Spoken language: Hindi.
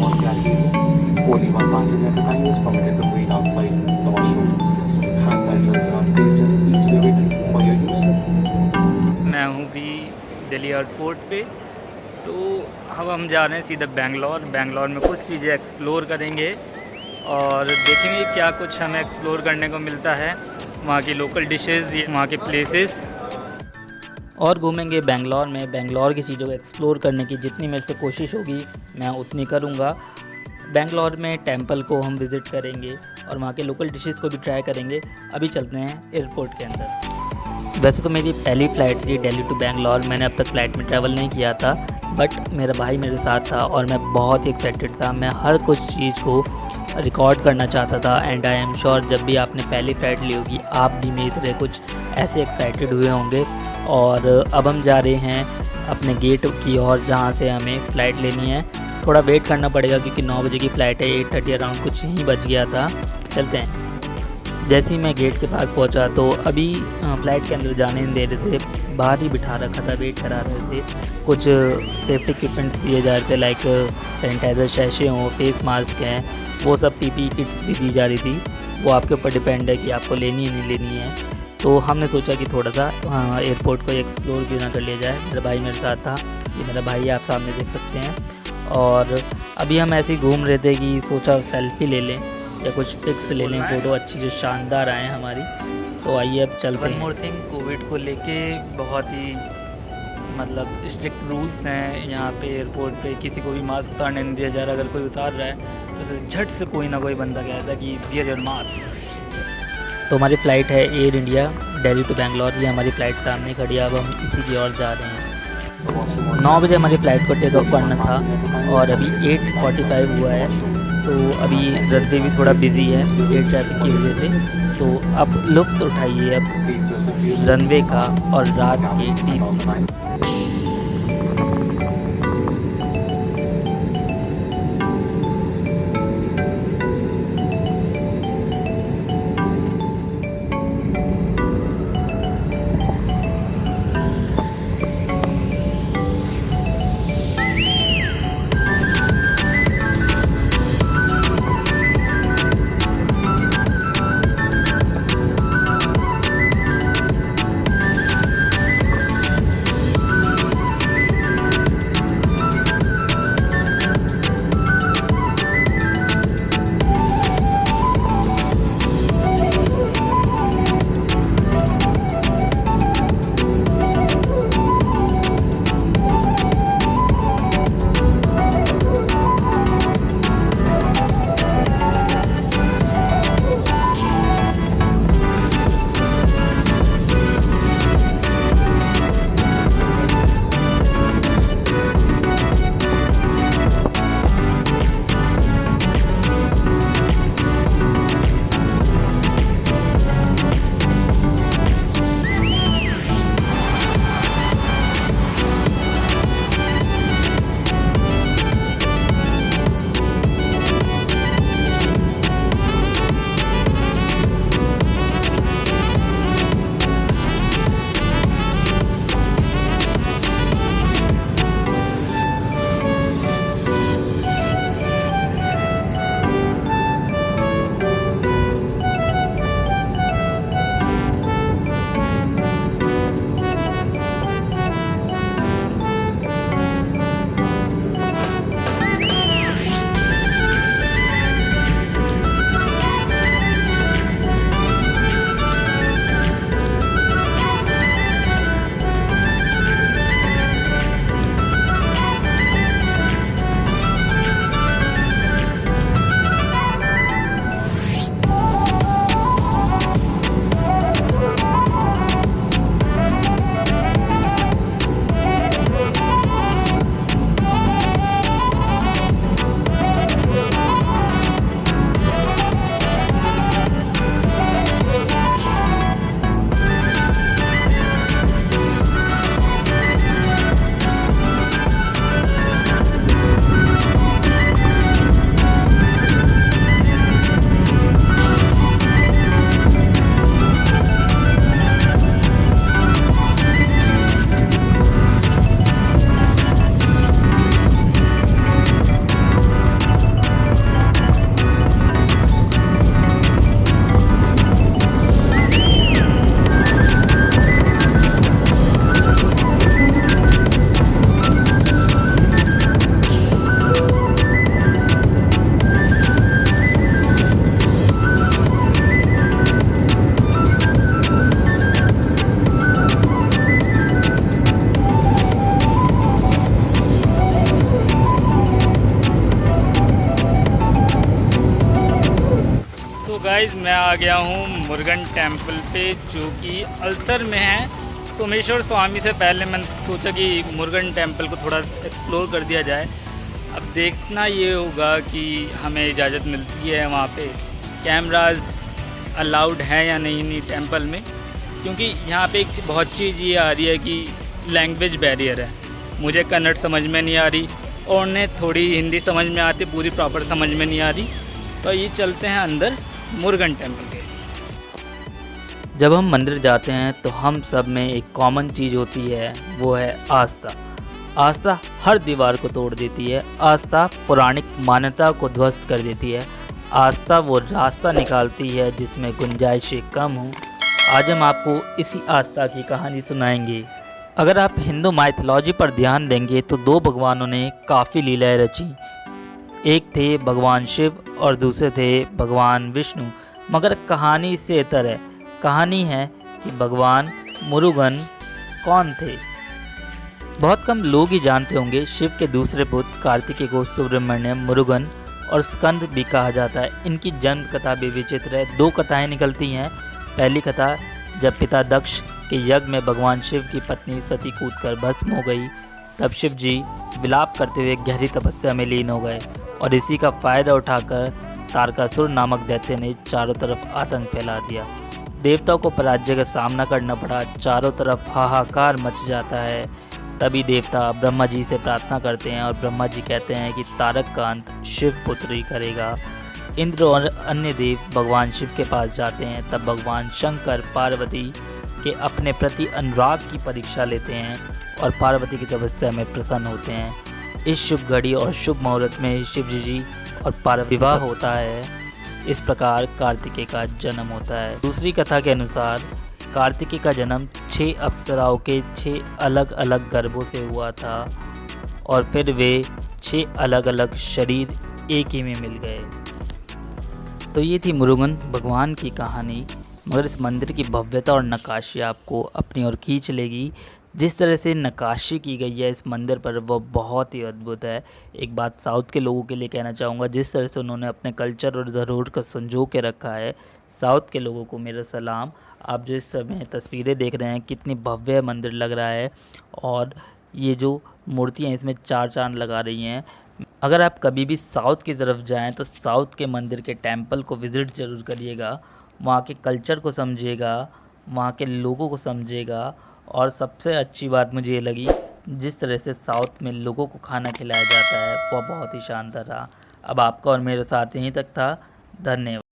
small cafe. Only one passenger at a time is permitted to wait outside the washroom. Hand sanitizers are placed in each lavatory for your use. मैं हूँ भी दिल्ली एयरपोर्ट पे। तो अब हम जा रहे हैं सीधा बेंगलोर। बेंगलोर में कुछ चीज़ें एक्सप्लोर करेंगे और देखेंगे क्या कुछ हमें एक्सप्लोर करने को मिलता है, वहाँ की लोकल डिशेज़, वहाँ के प्लेसेस, और घूमेंगे बेंगलोर में। बेंगलोर की चीज़ों को एक्सप्लोर करने की जितनी मेरे से कोशिश होगी मैं उतनी करूँगा। बेंगलोर में टेंपल को हम विज़िट करेंगे और वहाँ के लोकल डिशेज़ को भी ट्राई करेंगे। अभी चलते हैं एयरपोर्ट के अंदर। वैसे तो मेरी पहली फ़्लाइट थी दिल्ली टू बेंगलोर। मैंने अब तक फ़्लाइट में ट्रैवल नहीं किया था, बट मेरा भाई मेरे साथ था और मैं बहुत ही एक्साइटेड था। मैं हर कुछ चीज़ को रिकॉर्ड करना चाहता था। एंड आई एम श्योर जब भी आपने पहली फ़्लाइट ली होगी आप भी मेरी तरह कुछ ऐसे एक्साइटेड हुए होंगे। और अब हम जा रहे हैं अपने गेट की ओर जहाँ से हमें फ़्लाइट लेनी है। थोड़ा वेट करना पड़ेगा क्योंकि 9 बजे की फ़्लाइट है। 8:30 अराउंड कुछ ही बज गया था। चलते हैं। जैसे ही मैं गेट के पास पहुंचा तो अभी फ़्लाइट के अंदर जाने नहीं दे रहे थे, बाहर ही बिठा रखा था, वेट करा रहे थे। कुछ सेफ्टी इक्विपमेंट्स दिए जा रहे थे, लाइक सैनिटाइज़र शैशे हों, फेस मास्क हैं, वो सब पीपी किट्स भी दी जा रही थी। वो आपके ऊपर डिपेंड है कि आपको लेनी है नहीं लेनी है। तो हमने सोचा कि थोड़ा सा एयरपोर्ट को एक्सप्लोर क्यों ना कर लिया जाए। मेरा भाई मेरे साथ था, ये मेरा भाई आप सामने देख सकते हैं। और अभी हम ऐसे ही घूम रहे थे कि सोचा सेल्फ़ी ले लें या कुछ पिक्स ले लें, फ़ोटो अच्छी जो शानदार आए हमारी। तो आइए अब चलते हैं। वन मोर थिंग, कोविड को लेके बहुत ही मतलब स्ट्रिक्ट रूल्स हैं यहाँ पे एयरपोर्ट पे। किसी को भी मास्क उतारने नहीं दिया जा रहा। अगर कोई उतार रहा है तो झट से कोई ना कोई बंदा कहता है कि वियर योर मास्क। तो हमारी फ़्लाइट है Air India Delhi to Bangalore. ये हमारी फ़्लाइट सामने खड़ी है। अब हम इसी की ओर जा रहे हैं। 9 बजे हमारी फ़्लाइट को टेक ऑफ करना था और अभी 8:45 हुआ है। तो अभी रनवे भी थोड़ा बिजी है एयर ट्रैफिक की वजह से। तो अब लुत्फ़ उठाइए अब रनवे का और रात के टी। गाइस मैं आ गया हूँ मुरुगन टेम्पल पे, जो कि अल्सर में है। सोमेश्वर स्वामी से पहले मैंने सोचा कि मुरुगन टेम्पल को थोड़ा एक्सप्लोर कर दिया जाए। अब देखना ये होगा कि हमें इजाज़त मिलती है वहाँ पे, कैमराज अलाउड है या नहीं टेम्पल में, क्योंकि यहाँ पे एक बहुत चीज़ ये आ रही है कि लैंग्वेज बैरियर है। मुझे कन्नड़ समझ में नहीं आ रही और उन्हें थोड़ी हिंदी समझ में आती, पूरी प्रॉपर समझ में नहीं आ रही। तो ये चलते हैं अंदर मुरुगन टेम्पल के। जब हम मंदिर जाते हैं तो हम सब में एक कॉमन चीज़ होती है, वो है आस्था। आस्था हर दीवार को तोड़ देती है, आस्था पौराणिक मान्यता को ध्वस्त कर देती है, आस्था वो रास्ता निकालती है जिसमें गुंजाइशें कम हों। आज हम आपको इसी आस्था की कहानी सुनाएंगे। अगर आप हिंदू माइथोलॉजी पर ध्यान देंगे तो दो भगवानों ने काफ़ी लीलाएं रची। एक थे भगवान शिव और दूसरे थे भगवान विष्णु। मगर कहानी से इतर है। कहानी है कि भगवान मुरुगन कौन थे। बहुत कम लोग ही जानते होंगे, शिव के दूसरे पुत्र कार्तिकेय को सुब्रमण्यम, मुरुगन और स्कंद भी कहा जाता है। इनकी जन्म कथा भी विचित्र है। दो कथाएं निकलती हैं। पहली कथा, जब पिता दक्ष के यज्ञ में भगवान शिव की पत्नी सती कूदकर भस्म हो गई, तब शिव जी विलाप करते हुए गहरी तपस्या में लीन हो गए और इसी का फायदा उठाकर तारकासुर नामक दैत्य ने चारों तरफ आतंक फैला दिया। देवताओं को पराजय का सामना करना पड़ा। चारों तरफ हाहाकार मच जाता है। तभी देवता ब्रह्मा जी से प्रार्थना करते हैं और ब्रह्मा जी कहते हैं कि तारक का अंत शिव पुत्र ही करेगा। इंद्र और अन्य देव भगवान शिव के पास जाते हैं। तब भगवान शंकर पार्वती के अपने प्रति अनुराग की परीक्षा लेते हैं और पार्वती की तपस्या में प्रसन्न होते हैं। इस शुभ घड़ी और शुभ मुहूर्त में शिव जी और पार्वती विवाह होता है। इस प्रकार कार्तिकेय का जन्म होता है। दूसरी कथा के अनुसार कार्तिकेय का जन्म 6 अप्सराओं के 6 अलग अलग गर्भों से हुआ था और फिर वे 6 अलग अलग शरीर एक ही में मिल गए। तो ये थी मुरुगन भगवान की कहानी। मगर इस मंदिर की भव्यता और नक्काशी आपको अपनी ओर खींच लेगी। जिस तरह से नक्काशी की गई है इस मंदिर पर, वो बहुत ही अद्भुत है। एक बात साउथ के लोगों के लिए कहना चाहूँगा, जिस तरह से उन्होंने अपने कल्चर और धरोहर को संजो के रखा है, साउथ के लोगों को मेरा सलाम। आप जो इस समय तस्वीरें देख रहे हैं, कितनी भव्य मंदिर लग रहा है और ये जो मूर्तियाँ इसमें 4 चांद लगा रही हैं। अगर आप कभी भी साउथ की तरफ जाएं तो साउथ के मंदिर के टेम्पल को विज़िट ज़रूर करिएगा। वहाँ के कल्चर को समझिएगा, वहाँ के लोगों को समझिएगा। और सबसे अच्छी बात मुझे ये लगी, जिस तरह से साउथ में लोगों को खाना खिलाया जाता है, वो बहुत ही शानदार रहा। अब आपका और मेरे साथ यहीं तक था। धन्यवाद।